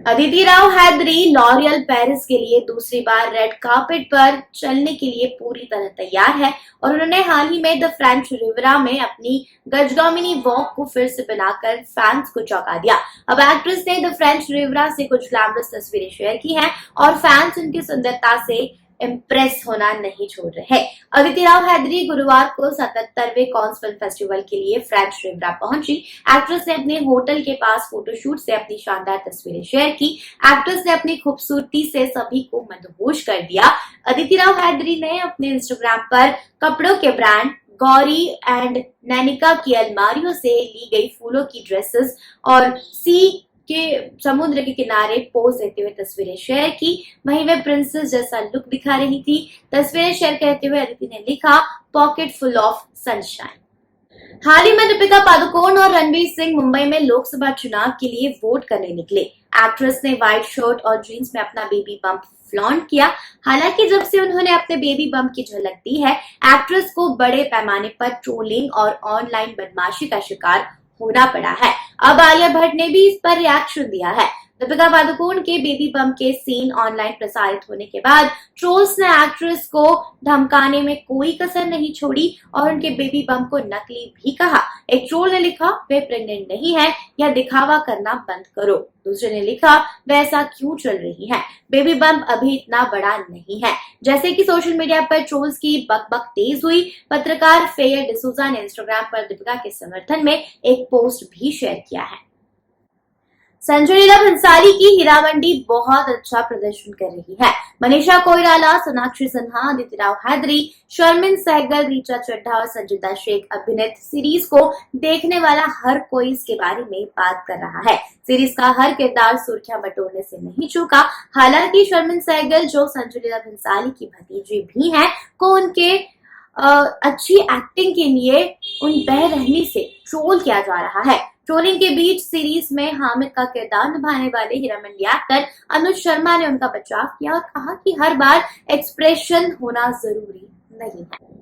Aditi Rao Hydari L'Oreal Paris के लिए दूसरी बार रेड कार्पेट पर चलने के लिए पूरी तरह तैयार है और उन्होंने हाल ही में द फ्रेंच रिविera में अपनी गजगौमिनी वॉक को फिर से बनाकर फैंस को चौंका दिया। अब एक्ट्रेस ने द फ्रेंच रिविera से कुछ ग्लैमरस तस्वीरें शेयर की हैं और फैंस उनकी सुंदरता से इम्प्रेस होना नहीं छोड़ रहे। अदिति राव हैदरी गुरुवार को 77वें कॉन्स फिल्म फेस्टिवल के लिए फ्रेंच रिविera पहुंची। एक्ट्रेस ने अपने होटल के पास फोटोशूट से अपनी शानदार तस्वीरें शेयर की। एक्ट्रेस ने अपनी खूबसूरती से सभी को मदहोश कर दिया। अदिति राव हैदरी ने अपने इंस्टाग्राम पर कपड़ों के ब्रांड गौरी एंड नैनिका की अलमारियों से ली गई फूलों की ड्रेसेस और सी के समुद्र के किनारे पोज देते हुए तस्वीरें शेयर की। वहीं वे प्रिंसेस जैसा लुक दिखा रही थी। तस्वीरें शेयर करते हुए अदिति ने लिखा, पॉकेट फुल ऑफ सनशाइन। हाल ही में दीपिका पादुकोण और रणवीर सिंह मुंबई में लोकसभा चुनाव के लिए वोट करने निकले। एक्ट्रेस ने व्हाइट शर्ट और जीन्स में अपना बेबी बम्प फ्लॉन्ट किया। हालांकि जब से उन्होंने अपने बेबी बम्प की झलक दी है, एक्ट्रेस को बड़े पैमाने पर ट्रोलिंग और ऑनलाइन बदमाशी का शिकार होना पड़ा है। अब आलिया भट्ट ने भी इस पर रिएक्शन दिया है। दीपिका पादुकोण के बेबी बम्प के सीन ऑनलाइन प्रसारित होने के बाद ट्रोल्स ने एक्ट्रेस को धमकाने में कोई कसर नहीं छोड़ी और उनके बेबी बम्प को नकली भी कहा। एक ट्रोल ने लिखा, वे प्रेग्नेंट नहीं है या दिखावा करना बंद करो। दूसरे ने लिखा, वे ऐसा क्यों चल रही है, बेबी बम्प अभी इतना बड़ा नहीं है। जैसे कि सोशल मीडिया पर ट्रोल्स की बकबक तेज हुई, पत्रकार फेयर डिसूजा ने इंस्टाग्राम पर दीपिका के समर्थन में एक पोस्ट भी शेयर किया है। संजय लीला भंसाली की हीरामंडी बहुत अच्छा प्रदर्शन कर रही है। मनीषा कोइराला, सोनाक्षी सिन्हा, अदिति राव हैदरी, शर्मिन सहगल, ऋचा चड्ढा और संजिता शेख अभिनीत सीरीज को देखने वाला हर कोई इसके बारे में बात कर रहा है। सीरीज का हर किरदार सुर्खियां बटोरने से नहीं चूका। हालांकि शर्मिन सहगल, जो संजय लीला भंसाली की भतीजी भी हैं, को उनके अच्छी एक्टिंग के लिए उन बेरहमी से ट्रोल किया जा रहा है। ट्रोलिंग के बीच सीरीज में हामिद का किरदार निभाने वाले हीरामंडी एक्टर अनुज शर्मा ने उनका बचाव किया और कहा कि हर बार एक्सप्रेशन होना जरूरी नहीं है।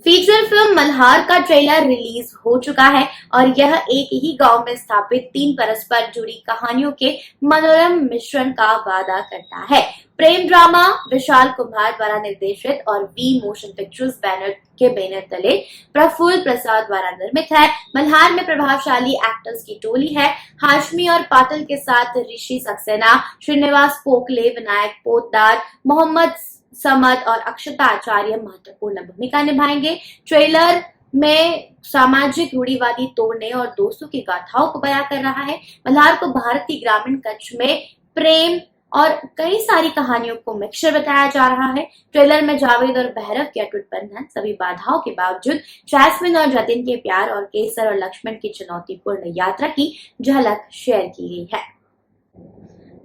फीचर फिल्म मल्हार का ट्रेलर रिलीज हो चुका है और यह एक ही गांव में स्थापित 3 परस्पर जुड़ी कहानियों के मनोरम मिश्रण का वादा करता है। प्रेम ड्रामा विशाल कुमार द्वारा निर्देशित और वी मोशन पिक्चर्स बैनर तले प्रफुल्ल प्रसाद द्वारा निर्मित है। मल्हार में प्रभावशाली एक्टर्स की टोली है। हाशमी और पाटिल के साथ ऋषि सक्सेना, श्रीनिवास पोकले, विनायक पोद्दार, मोहम्मद समद और अक्षता आचार्य महत्वपूर्ण भूमिका निभाएंगे। ट्रेलर में सामाजिक रूढ़िवादी तोड़ने और दोस्तों की गाथाओं को बयां कर रहा है। मल्हार को भारतीय ग्रामीण कच्छ में प्रेम और कई सारी कहानियों को मिक्सचर बताया जा रहा है। ट्रेलर में जावेद और भैरव की अटूट बंधन, सभी बाधाओं के बावजूद जैस्मिन और जतिन के प्यार और केसर और लक्ष्मण की चुनौतीपूर्ण यात्रा की झलक शेयर की गई है।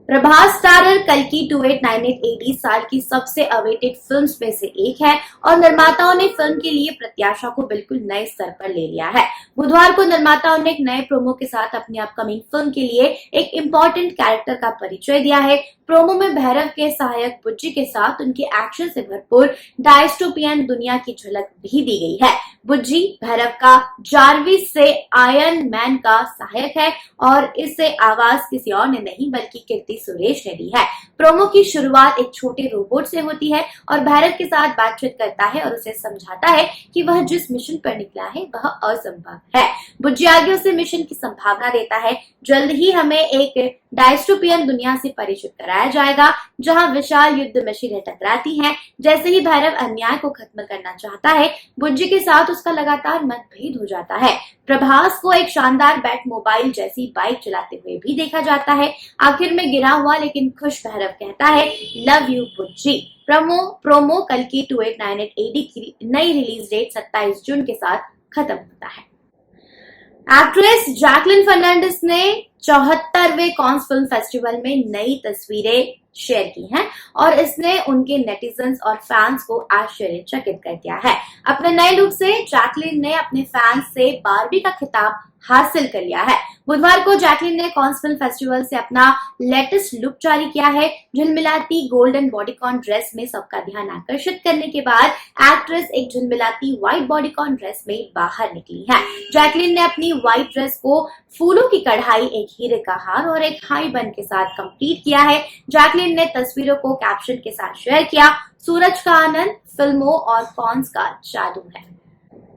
प्रभास स्टारर कल्कि 2898 AD साल की सबसे अवेटेड फिल्म्स में से एक है और निर्माताओं ने फिल्म के लिए प्रत्याशा को बिल्कुल नए स्तर पर ले लिया है। बुधवार को निर्माताओं ने एक नए प्रोमो के साथ अपनी अपकमिंग फिल्म के लिए एक इम्पोर्टेंट कैरेक्टर का परिचय दिया है। प्रोमो में भैरव के सहायक बुज्जी के साथ उनके एक्शन से भरपूर डायस्टोपियन दुनिया की झलक भी दी गई है। बुज्जी भैरव का जार्विस से आयरन मैन का सहायक है और इससे आवाज किसी और ने नहीं बल्कि कीर्ति सुरेश ने दी है। प्रोमो की शुरुआत एक छोटे रोबोट से होती है और भैरव के साथ बातचीत करता है और उसे समझाता है कि वह जिस मिशन पर निकला है वह असंभव है। बुज्जी आगे उसे मिशन की संभावना देता है। जल्द ही हमें एक डायस्टोपियन दुनिया से परिचित कराया जाएगा जहां विशाल युद्ध मशीनें टकराती हैं। जैसे ही भैरव अन्याय को खत्म करना चाहता है, बुज्जी के साथ उसका लगातार मतभेद हो जाता है। प्रभास को एक शानदार बैट मोबाइल जैसी बाइक चलाते हुए भी देखा जाता है। आखिर में गिरा हुआ लेकिन खुश भैरव कहता है, लव यू बुज्जी। प्रोमो कल्कि 2898 AD की नई रिलीज डेट 27 जून के साथ खत्म होता है। एक्ट्रेस जैकलिन फर्नांडिस ने 74वें कॉन्स फिल्म फेस्टिवल में नई तस्वीरें शेयर की हैं और इसने उनके नेटिजन्स और फैंस को आश्चर्यचकित कर दिया है। अपने नए लुक से जैकलिन ने अपने फैंस से बार्बी का खिताब हासिल कर लिया है। बुधवार को जैकलिन ने कॉन्स फिल्म फेस्टिवल से अपना लेटेस्ट लुक जारी किया है। झिलमिलाती गोल्डन बॉडीकॉन ड्रेस में सबका ध्यान आकर्षित करने के बाद एक्ट्रेस एक झिलमिलाती व्हाइट बॉडीकॉन ड्रेस में बाहर निकली है। जैकलिन ने अपनी व्हाइट ड्रेस को फूलों की कढ़ाई, एक एक हीरे का हार और एक हाई बन के साथ कंप्लीट किया है। जैकलीन ने तस्वीरों को कैप्शन के साथ शेयर किया, सूरज का आनंद फिल्मों और कॉन्स का जादू है।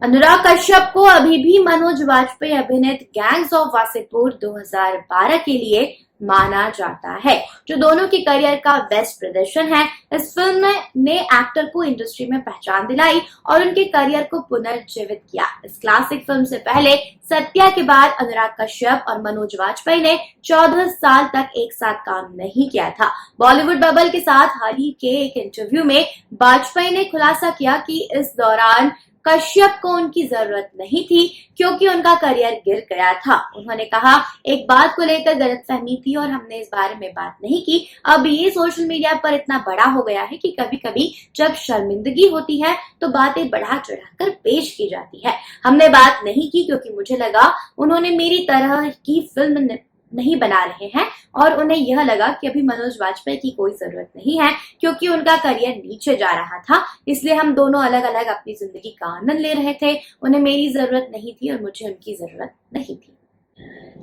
अनुराग कश्यप को अभी भी मनोज वाजपेयी अभिनीत गैंग्स ऑफ वासेपुर 2012 के लिए माना जाता है, जो दोनों के करियर का बेस्ट प्रदर्शन है। इस फिल्म ने एक्टर को इंडस्ट्री में पहचान दिलाई और उनके करियर को पुनर्जीवित किया। इस क्लासिक फिल्म से पहले सत्या के बाद अनुराग कश्यप और मनोज वाजपेयी ने 14 साल तक एक साथ काम नहीं किया था। बॉलीवुड बबल के साथ हाल ही के एक इंटरव्यू में वाजपेयी ने खुलासा किया कि इस दौरान कश्यप को उनकी जरूरत नहीं थी क्योंकि उनका करियर गिर गया था। उन्होंने कहा, एक बात को लेकर गलतफहमी थी और हमने इस बारे में बात नहीं की। अब ये सोशल मीडिया पर इतना बड़ा हो गया है कि कभी कभी जब शर्मिंदगी होती है तो बातें बढ़ा चढ़ाकर पेश की जाती है। हमने बात नहीं की क्योंकि मुझे लगा उन्होंने मेरी तरह की फिल्म नहीं बना रहे हैं और उन्हें यह लगा कि अभी मनोज वाजपेयी की कोई जरूरत नहीं है क्योंकि उनका करियर नीचे जा रहा था, इसलिए हम दोनों अलग अलग अपनी जिंदगी का आनंद ले रहे थे। उन्हें मेरी जरूरत नहीं थी और मुझे उनकी जरूरत नहीं थी।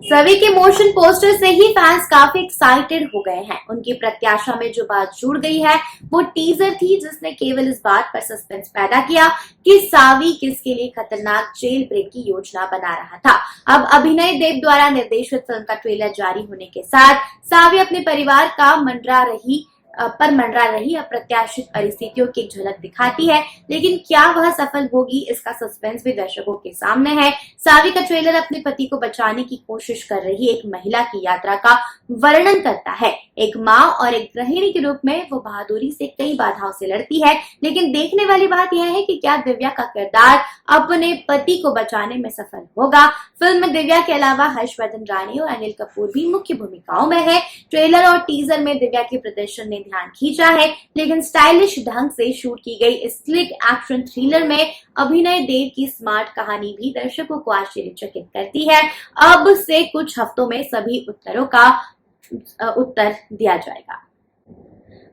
सभी के मोशन पोस्टर से ही फैंस काफी एक्साइटेड हो गए हैं। उनकी प्रत्याशा में जो बात जुड़ गई है वो टीजर थी, जिसने केवल इस बात पर सस्पेंस पैदा किया कि सावी किसके लिए खतरनाक जेल ब्रेक की योजना बना रहा था। अब अभिनय देव द्वारा निर्देशित फिल्म का ट्रेलर जारी होने के साथ सावी अपने परिवार का मंडरा रही अप्रत्याशित परिस्थितियों की एक झलक दिखाती है, लेकिन क्या वह सफल होगी, इसका सस्पेंस भी दर्शकों के सामने है। सावी का ट्रेलर अपने पति को बचाने की कोशिश कर रही एक महिला की यात्रा का वर्णन करता है। एक माँ और एक गृहिणी के रूप में वो बहादुरी से कई बाधाओं से लड़ती है, लेकिन देखने वाली बात यह है कि क्या दिव्या का किरदार अपने पति को बचाने में सफल होगा। फिल्म में दिव्या के अलावा हर्षवर्धन रानी और अनिल कपूर भी मुख्य भूमिकाओं में है। ट्रेलर और टीजर में दिव्या के प्रदर्शन ने ध्यान खींचा है, लेकिन स्टाइलिश ढंग से शूट की गई इस स्लिक एक्शन थ्रिलर में अभिनय देव की स्मार्ट कहानी भी दर्शकों को आश्चर्यचकित करती है। अब से कुछ हफ्तों में सभी उत्तरों का उत्तर दिया जाएगा।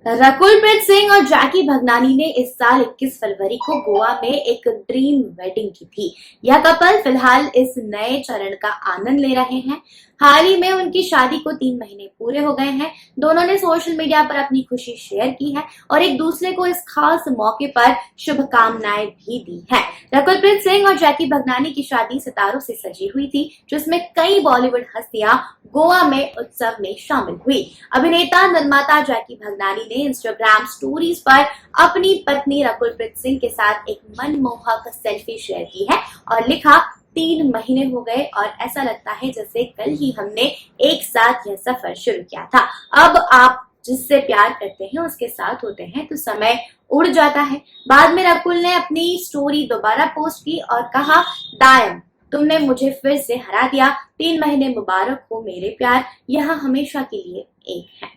रकुलप्रीत सिंह और जैकी भगनानी ने इस साल 21 फरवरी को गोवा में एक ड्रीम वेडिंग की थी। यह कपल फिलहाल इस नए चरण का आनंद ले रहे हैं। हाल ही में उनकी शादी को 3 महीने पूरे हो गए हैं। दोनों ने सोशल मीडिया पर अपनी खुशी शेयर की है और एक दूसरे को इस खास मौके पर शुभकामनाएं भी दी है। रकुलप्रीत सिंह और जैकी भगनानी की शादी सितारों से सजी हुई थी, जिसमें कई बॉलीवुड हस्तियां गोवा में उत्सव में शामिल हुई। अभिनेता निर्माता जैकी भगनानी ने इंस्टाग्राम स्टोरीज पर अपनी पत्नी रकुलप्रीत सिंह के साथ एक मनमोहक सेल्फी शेयर की है और लिखा, 3 महीने हो गए और ऐसा लगता है जैसे कल ही हमने एक साथ यह सफर शुरू किया था। अब आप जिससे प्यार करते हैं उसके साथ होते हैं तो समय उड़ जाता है। बाद में रकुल ने अपनी स्टोरी दोबारा पोस्ट की और कहा, दायम तुमने मुझे फिर से हरा दिया। 3 महीने मुबारक हो मेरे प्यार, यह हमेशा के लिए एक है।